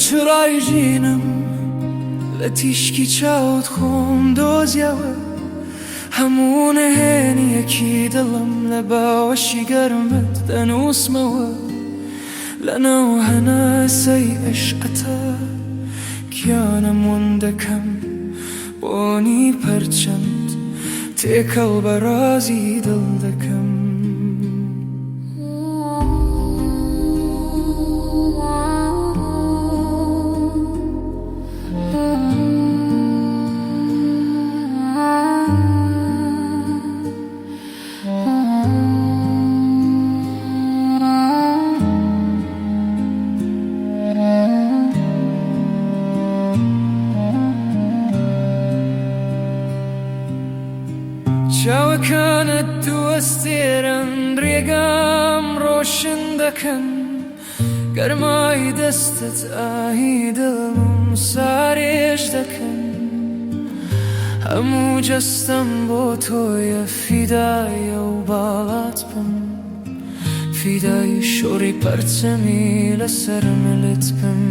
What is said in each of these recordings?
چرای ژینم لە تیشکی چاوت خۆم دۆزیەوە هەموو نهێنیەکی دڵم لە باوەشی گەرمت دەنووسمەوە لەناو هەناسەی عشقەتە گیانەمون دەکەم بۆنی پەرچەند تێکەڵ بە رازی دڵ دەکەم چاوەکانت دووەستێرن ڕێگام ڕۆشن دەکەن گەرمای دەستت ئاهی دڵم سارێش دەکەن هەموو جەستەم بۆ تۆیە فیدایە و باڵات بم فیدای شۆڕی پەرچەمی لەسەر ملت بم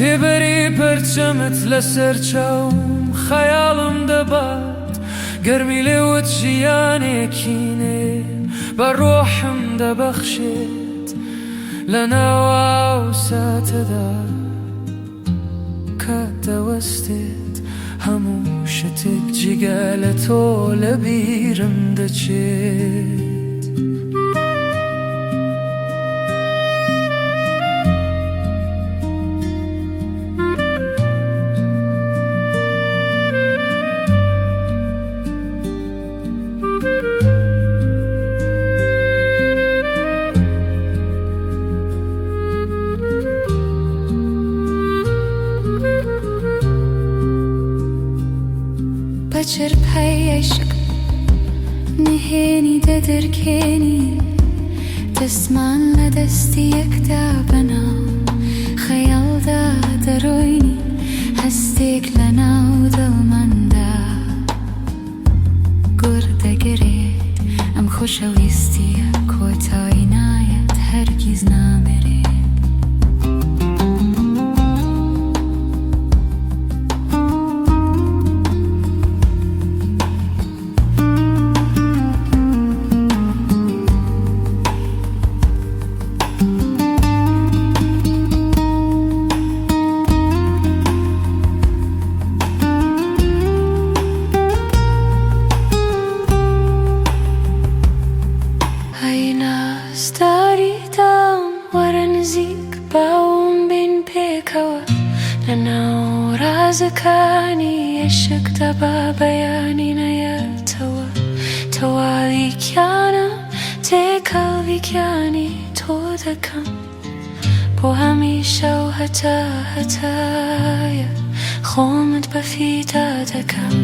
سێبەری پەرچەمت لەسەر چاوم خەیاڵم دەبات گەرمی لێوت ژیانێکینێ بە ڕۆحم دەبەخشێت لە ناو ساتەدا کە دەوەستێت هەموو شتێک جگە لە تۆ لە بیرم دەچێت بەچرپەی عیشق نهێنی دەدرکێنی دەستمان لە دەستی یەکدا بەناو خەیاڵدا دەڕۆینی هەستێک لە ناو دڵماندا گوڕ دەگرێت ئەم خۆشەویستیە کۆتایی نایەت هەرگیز نامێرێت ستاریدام وەرە نزیک باوم بین پێکەوە لەناو ڕازەکانی عیشقدا با بەیانی نەیەتەوە تەواویکیانە تێکەڵیکیانی تۆ دەکەم بۆ هەمیشە و هەتا هەتایە خۆمت بە فیدا دەکەم